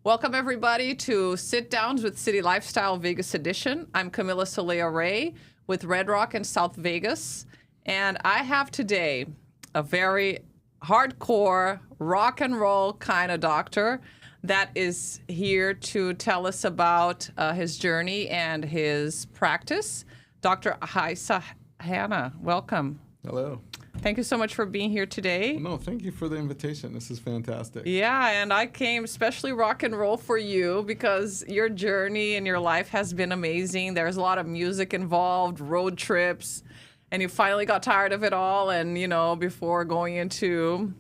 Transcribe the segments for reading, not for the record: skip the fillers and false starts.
Welcome, everybody, to Sit Downs with City Lifestyle Vegas Edition. I'm Camilla Soléa Rae with Red Rock in South Vegas. And I have today a very hardcore rock and roll kind of doctor that is here to tell us about his journey and his practice. Dr. Eissa Hanna, welcome. Hello. Thank you so much for being here today. No, thank you for the invitation. This is fantastic. Yeah, and I came especially rock and roll for you because your journey and your life has been amazing. There's a lot of music involved, road trips, and you finally got tired of it all and, before going into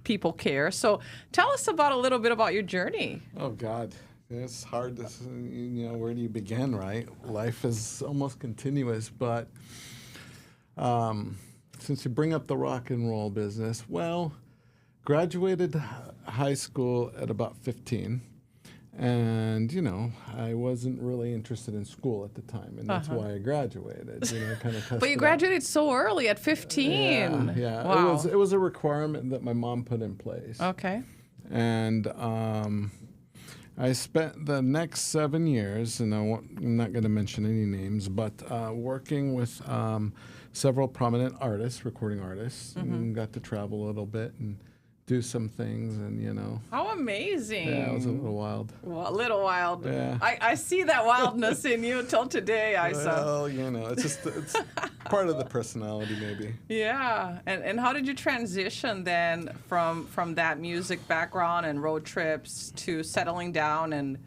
people care. So tell us about a little bit about your journey. Oh, God. It's hard to, where do you begin, right? Life is almost continuous, but since you bring up the rock and roll business, well, graduated high school at about 15. And, I wasn't really interested in school at the time, and that's why I graduated, kind of But you graduated so early at 15. Yeah. Wow. It was a requirement that my mom put in place. Okay. And I spent the next 7 years, and I'm not going to mention any names, but working with several prominent artists, recording artists, and got to travel a little bit and do some things, and How amazing. Yeah, it was a little wild. Well, a little wild. Yeah. I see that wildness in you till today, Eissa. Well, it's part of the personality, maybe. Yeah. And how did you transition then from that music background and road trips to settling down and,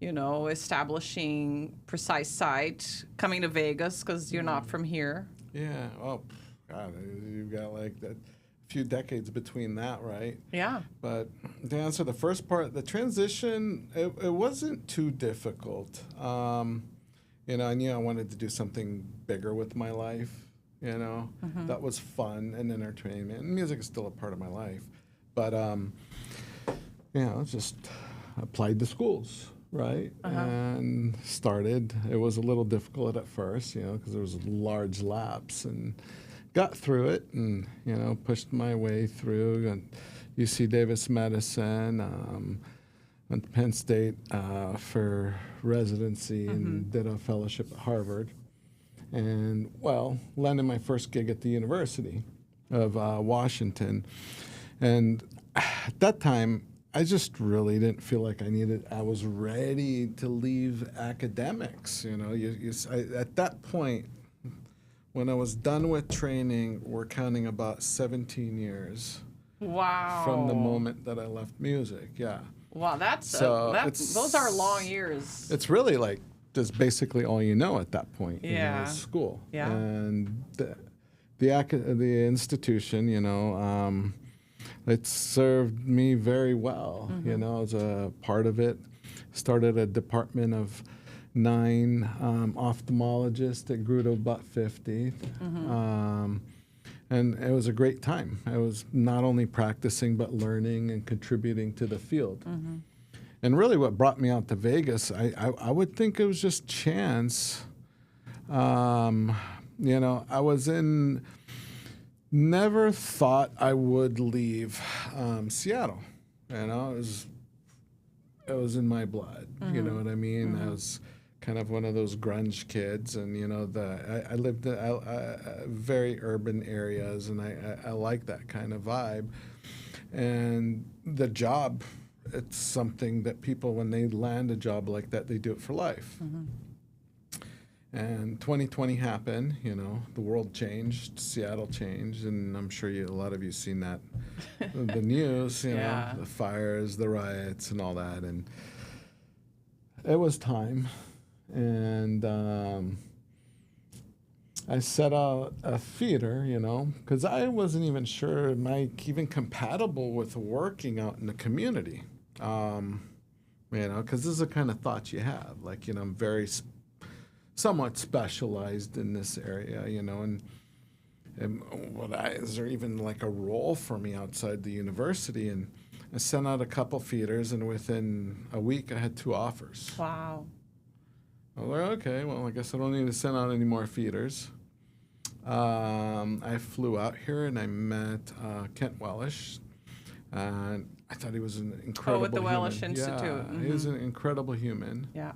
establishing Precise Sight, coming to Vegas because you're not from here? Yeah. Oh, God, you've got like that few decades between that, right? Yeah. But to answer the first part, the transition, it wasn't too difficult. I knew I wanted to do something bigger with my life, that was fun and entertainment. And music is still a part of my life. But, just applied to schools, right? And started. It was a little difficult at first, because there was a large lapse, and got through it and, pushed my way through. And UC Davis Medicine, went to Penn State for residency and did a fellowship at Harvard. And, landed my first gig at the University of Washington. And at that time, I just really didn't feel like I was ready to leave academics. At that point, when I was done with training, we're counting about 17 years. Wow. From the moment that I left music, yeah. Wow, those are long years. It's really like just basically all you know at that point. Yeah. Is school. Yeah. And the institution, it served me very well. As a part of it. Started a department of 9 ophthalmologists that grew to about 50. And it was a great time. I was not only practicing, but learning and contributing to the field. And really what brought me out to Vegas, I would think it was just chance. I never thought I would leave Seattle. It was in my blood. You know what I mean? I was kind of one of those grunge kids, and I lived in very urban areas, and I like that kind of vibe. And the job, it's something that people, when they land a job like that, they do it for life. And 2020 happened. The world changed, Seattle changed, and I'm sure a lot of you seen that, the news. Yeah. The fires, the riots, and all that, and it was time. And I set out a theater, because I wasn't even sure, am I even compatible with working out in the community? Because this is the kind of thoughts you have. Like, I'm very somewhat specialized in this area, and is there even like a role for me outside the university? And I sent out a couple theaters, and within a week I had 2 offers. Wow. I was like, okay, well, I guess I don't need to send out any more feeders. I flew out here and I met Kent Wellish, And I thought he was an incredible with the human. Welsh Institute. Yeah, he was an incredible human. Yeah.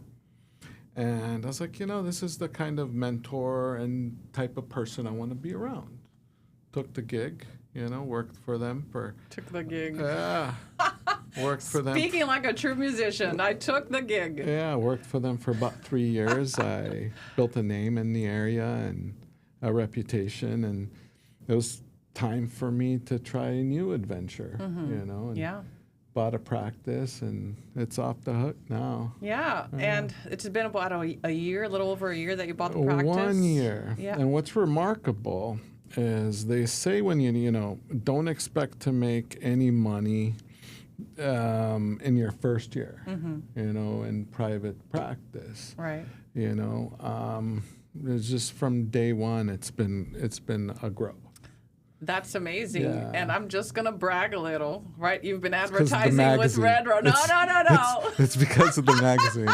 And I was like, this is the kind of mentor and type of person I want to be around. Took the gig, worked for them for... Took the gig. Yeah. Worked for them. Speaking like a true musician, I took the gig. Yeah, worked for them for about 3 years. I built a name in the area and a reputation, and it was time for me to try a new adventure, and bought a practice, and it's off the hook now. Yeah, and it's been about a year, a little over a year that you bought the practice. 1 year. Yeah. And what's remarkable is they say when you don't expect to make any money in your first year, in private practice. Right. It's just from day one, it's been a growth. That's amazing. Yeah. And I'm just going to brag a little, right? You've been advertising with Red Rock. No. It's because of the magazine.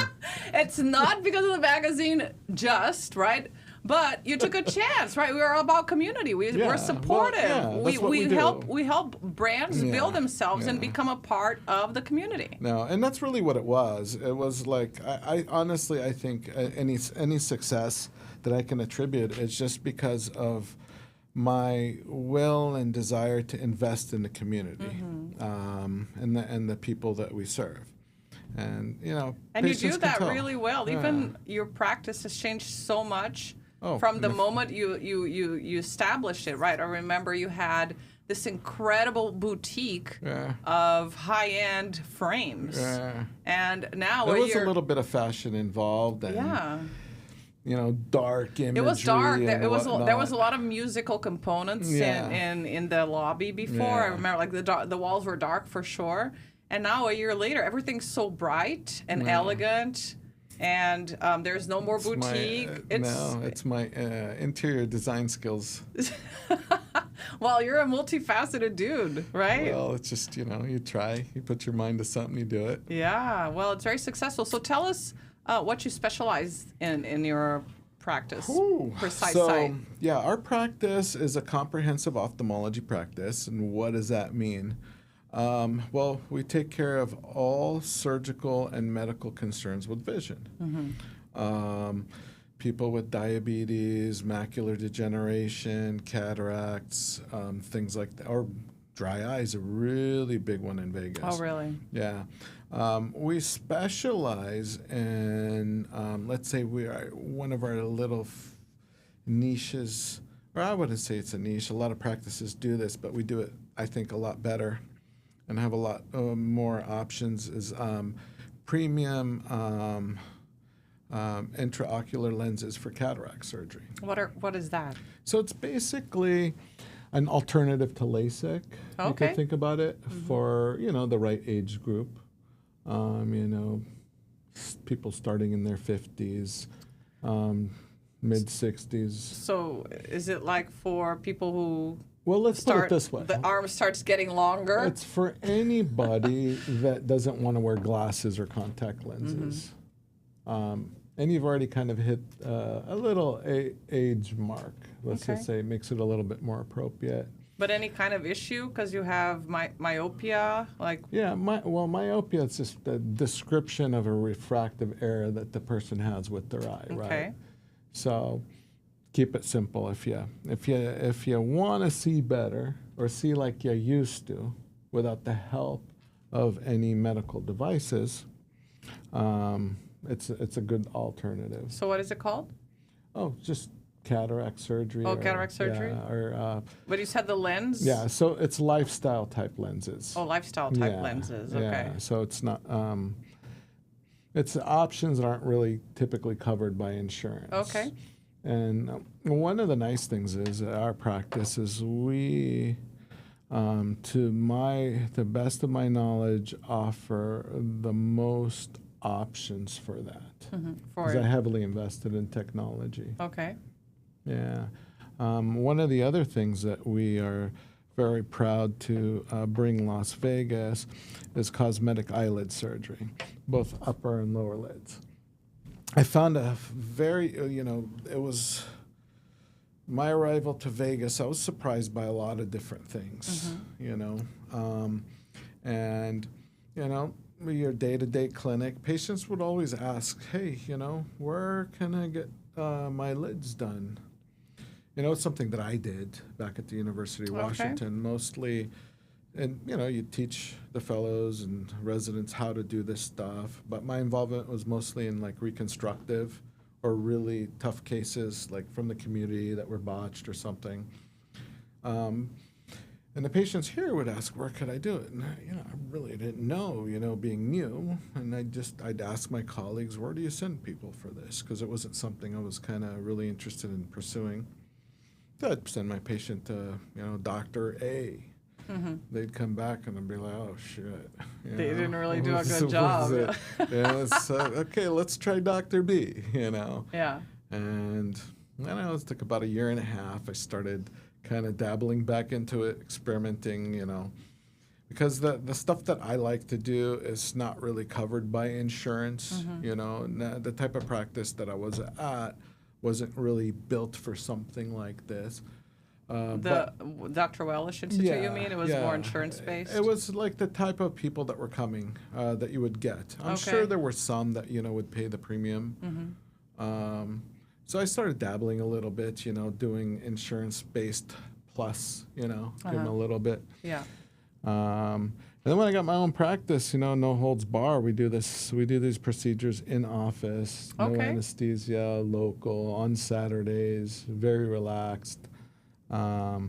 It's not because of the magazine just, right? But you took a chance, right? We are about community. We're supportive. We help brands build themselves and become a part of the community. No, and that's really what it was. It was like, I honestly, I think any success that I can attribute is just because of my will and desire to invest in the community, and the people that we serve. And and you do that really well. Even your practice has changed so much from the moment you established it, right? I remember you had this incredible boutique of high-end frames, and now there was a little bit of fashion involved, and dark imagery. It was dark. There was a lot of musical components in the lobby before. I remember, like the walls were dark for sure. And now a year later, everything's so bright and elegant, and there's no more boutique. It's my interior design skills. Well, you're a multifaceted dude, right? Well, it's just you try, you put your mind to something, you do it. Yeah. Well, it's very successful. So tell us what you specialize in your practice. Precise site. Yeah, our practice is a comprehensive ophthalmology practice. And what does that mean? Well, we take care of all surgical and medical concerns with vision. People with diabetes, macular degeneration, cataracts, things like that. Or dry eye is a really big one in Vegas. Oh, really? Yeah. We specialize in, let's say one of our little niches, or I wouldn't say it's a niche. A lot of practices do this, but we do it, I think, a lot better and have a lot more options, is premium intraocular lenses for cataract surgery. What is that? So it's basically an alternative to LASIK. Okay. You could think about it for the right age group. People starting in their 50s, mid 60s. So is it like for people who let's put it this way. The arm starts getting longer? It's for anybody that doesn't want to wear glasses or contact lenses. And you've already kind of hit a little age mark. Let's just say it makes it a little bit more appropriate. But any kind of issue because you have myopia, like? Yeah, myopia is just a description of a refractive error that the person has with their eye, right? So keep it simple. If you want to see better or see like you used to, without the help of any medical devices, it's a good alternative. So what is it called? Oh, just cataract surgery. Oh, cataract surgery? Yeah, but you said the lens? Yeah, so it's lifestyle type lenses. Oh, lifestyle type lenses. Okay. Yeah, so it's not, it's options that aren't really typically covered by insurance. Okay. And one of the nice things is our practice is we, to the best of my knowledge, offer the most options for that. Because I heavily invested in technology. Okay. Yeah. One of the other things that we are very proud to bring Las Vegas is cosmetic eyelid surgery, both upper and lower lids. I found a very, it was my arrival to Vegas. I was surprised by a lot of different things, And, your day-to-day clinic, patients would always ask, hey, where can I get my lids done? It's something that I did back at the University of Washington, mostly. And, you teach the fellows and residents how to do this stuff. But my involvement was mostly in, like, reconstructive or really tough cases, like from the community that were botched or something. And the patients here would ask, where could I do it? And, I really didn't know, being new. And I'd ask my colleagues, where do you send people for this? Because it wasn't something I was kind of really interested in pursuing. So I'd send my patient to, Dr. A. Mm-hmm. They'd come back and I'd be like, oh, shit. They didn't really do a good job. Okay, let's try Dr. B, Yeah. And, it took about 1.5 years. I started kind of dabbling back into it, experimenting, because the stuff that I like to do is not really covered by insurance, and the type of practice that I was at wasn't really built for something like this. The Dr. Wellish Institute, you mean? It was more insurance-based? It was like the type of people that were coming that you would get. I'm sure there were some that, would pay the premium. Mm-hmm. So I started dabbling a little bit, doing insurance-based plus, give them a little bit. Yeah. And then when I got my own practice, no holds bar. We do these procedures in office, no anesthesia, local, on Saturdays, very relaxed. So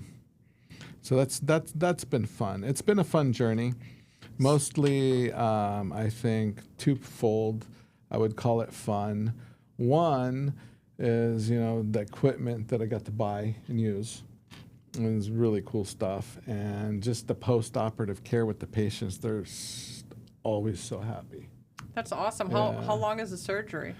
that's been fun. It's been a fun journey. Mostly, I think, twofold. I would call it fun. One is, the equipment that I got to buy and use. And it's really cool stuff. And just the post-operative care with the patients, they're always so happy. That's awesome. How long is the surgery?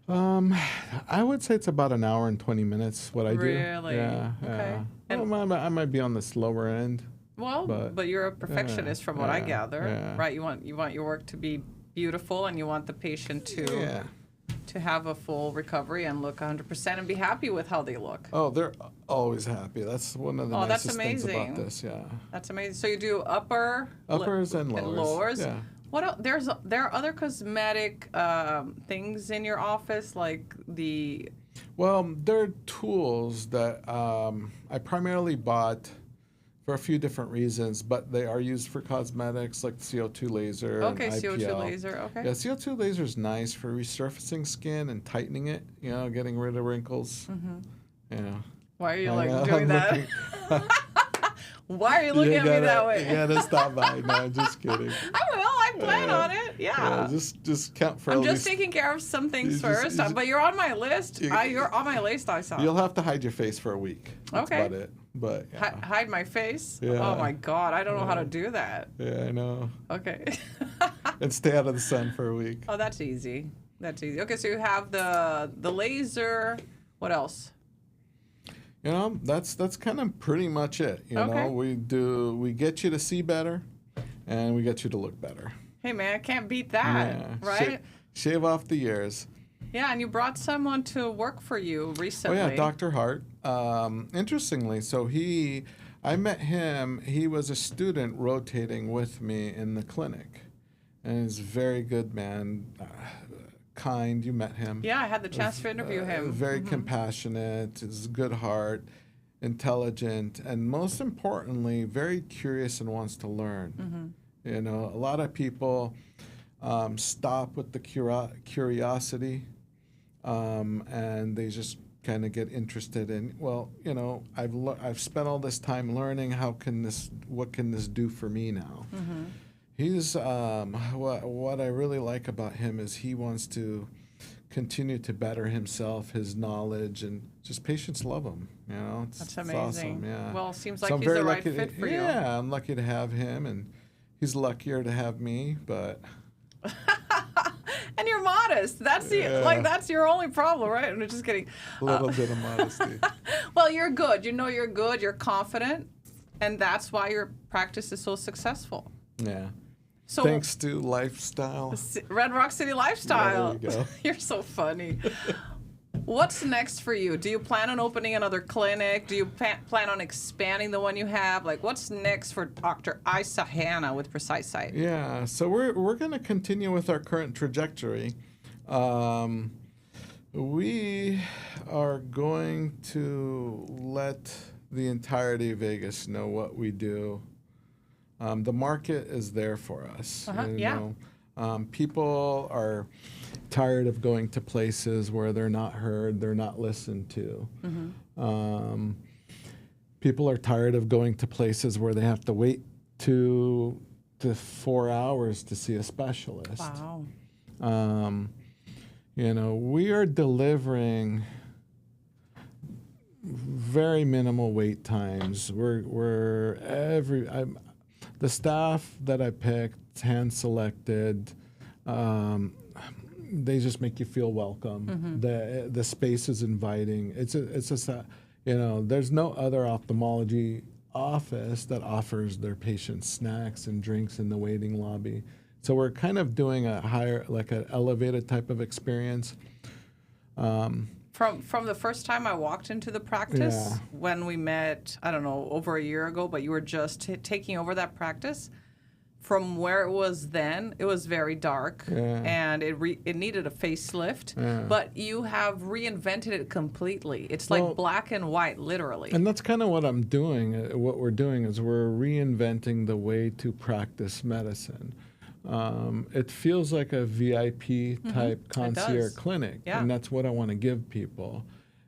I would say it's about 1 hour and 20 minutes, what I do. Really? Yeah. Okay. Well, I might be on the slower end. Well, but you're a perfectionist from what I gather, right? You want your work to be beautiful, and you want the patient to have a full recovery and look 100% and be happy with how they look. Oh, they're always happy. That's one of the nicest things about this. Yeah. That's amazing. So you do uppers and lowers. Yeah. What there are other cosmetic things in your office, like the... Well, they're tools that I primarily bought for a few different reasons, but they are used for cosmetics, like CO2 laser and IPL. CO2 laser, okay. Yeah, CO2 laser is nice for resurfacing skin and tightening it, getting rid of wrinkles. Mm-hmm. Yeah. Why are you doing that? Why are you looking at me that way? You gotta stop by. No, just kidding. I will. I plan on it. Yeah. Just count for. I'm just taking care of some things first. But you're on my list. You're on my list. I saw. You'll have to hide your face for a week. That's about it. But hide my face. Yeah. Oh my God! I don't know how to do that. Yeah, I know. Okay. And stay out of the sun for a week. Oh, that's easy. Okay, so you have the laser. What else? That's kind of pretty much it. We get you to see better, and we get you to look better. Hey man, I can't beat that, right? Shave off the years. Yeah, and you brought someone to work for you recently. Oh yeah, Dr. Hart. Interestingly, so I met him. He was a student rotating with me in the clinic, and he's a very good man. Kind, you met him. Yeah, I had the chance to interview him. Very compassionate, has a good heart, intelligent, and most importantly, very curious and wants to learn. Mm-hmm. A lot of people stop with the curiosity, and they just kind of get interested in, I've spent all this time learning what can this do for me now? Mm-hmm. He's what I really like about him is he wants to continue to better himself, his knowledge, and just patients love him. That's amazing. It's awesome. Yeah. Well, it seems like he's the right fit for you. Yeah, I'm lucky to have him, and he's luckier to have me. But and you're modest. That's that's your only problem, right? I'm just kidding. A little bit of modesty. Well, you're good. You're good. You're confident, and that's why your practice is so successful. Yeah. So, thanks to lifestyle. Red Rock City Lifestyle. Yeah, there you go. You're so funny. What's next for you? Do you plan on opening another clinic? Do you plan on expanding the one you have? Like, what's next for Dr. Eissa Hanna with Precise Sight? Yeah, so we're going to continue with our current trajectory. We are going to let the entirety of Vegas know what we do. The market is there for us. People are tired of going to places where they're not heard, they're not listened to. People are tired of going to places where they have to wait to 4 hours to see a specialist. Wow. We are delivering very minimal wait times. The staff that I picked, hand selected, they just make you feel welcome. The space is inviting. It's just there's no other ophthalmology office that offers their patients snacks and drinks in the waiting lobby. So we're kind of doing a higher, like an elevated type of experience. From the first time I walked into the practice, when we met, I don't know, over a year ago, but you were just taking over that practice. From where it was then, it was very dark, and it needed a facelift. But you have reinvented it completely. It's like black and white, literally. And that's kind of what I'm doing. What we're doing is we're reinventing the way to practice medicine. It feels like a VIP type concierge clinic, and that's what I want to give people.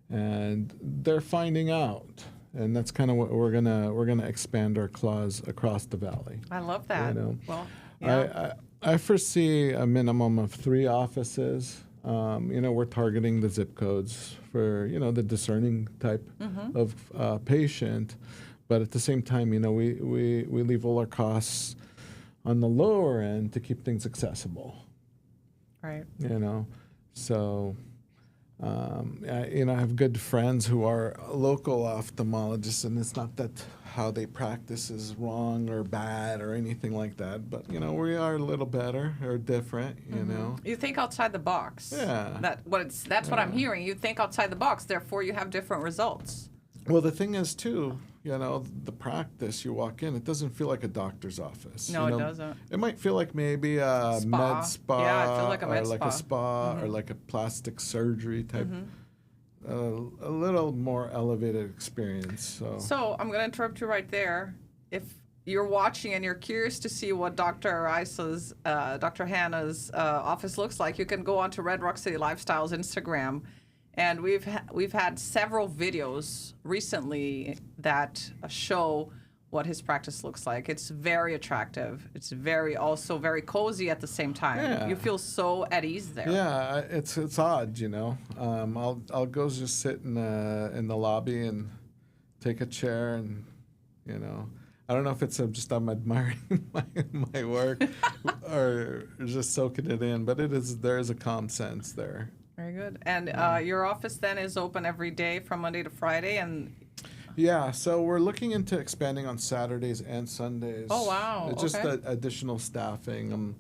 And they're finding out, and that's kind of what we're gonna expand our claws across the valley. I love that. Well, I foresee a minimum of 3 offices. We're targeting the zip codes for the discerning type of patient, but at the same time, we leave all our costs on the lower end to keep things accessible. Right. So I have good friends who are local ophthalmologists, and it's not that how they practice is wrong or bad or anything like that, but we are a little better or different. You think outside the box. Yeah. That's what I'm hearing. You think outside the box, therefore you have different results. Well, the thing is too, the practice, you walk in, it doesn't feel like a doctor's office. No, it doesn't. It might feel like maybe a med spa. Yeah, I feel like a med or like spa. a spa or like a plastic surgery type. A little more elevated experience. So I'm going to interrupt you right there. If you're watching and you're curious to see what Dr. Hanna's office looks like, you can go onto Red Rock City Lifestyle's Instagram. And we've had several videos recently that show what his practice looks like. It's very attractive. It's also very cozy at the same time. Yeah. You feel so at ease there. Yeah, it's odd, I'll go just sit in the lobby and take a chair, and I don't know if it's just I'm admiring my work or just soaking it in, but there is a calm sense there. Very good. And your office then is open every day from Monday to Friday, and yeah, so we're looking into expanding on Saturdays and Sundays. Oh, wow. It's just additional staffing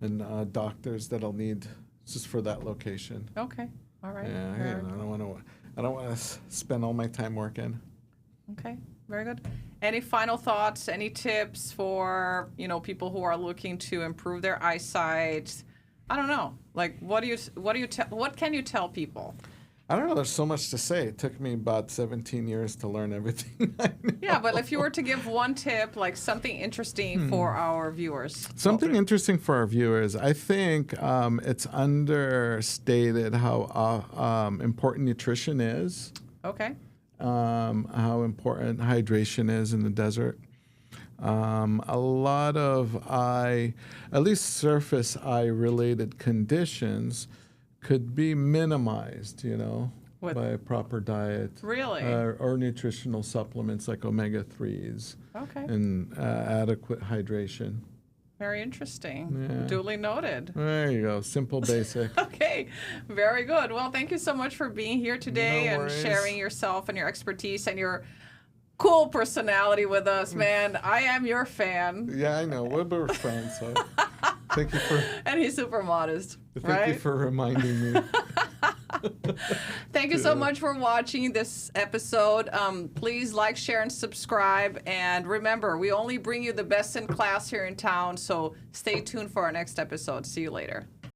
and doctors that I'll need just for that location. Okay. All right. Yeah. I don't want to spend all my time working. Okay. Very good. Any final thoughts? Any tips for people who are looking to improve their eyesight? I don't know. Like, what can you tell people? I don't know. There's so much to say. It took me about 17 years to learn everything I know. Yeah, but if you were to give one tip, like something interesting for our viewers. Something interesting for our viewers. I think it's understated how important nutrition is. Okay. How important hydration is in the desert. A lot of at least surface eye related conditions could be minimized, by a proper diet. Really? Or nutritional supplements like omega-3s. Okay. And adequate hydration. Very interesting. Yeah. Duly noted. There you go. Simple, basic. Okay. Very good. Well, thank you so much for being here today No and worries. sharing yourself and your expertise and your cool personality with us, man. I am your fan. Yeah, I know. We're friends, so thank you for... And he's super modest, Thank you for reminding me. Thank you so much for watching this episode. Please like, share, and subscribe. And remember, we only bring you the best in class here in town, so stay tuned for our next episode. See you later.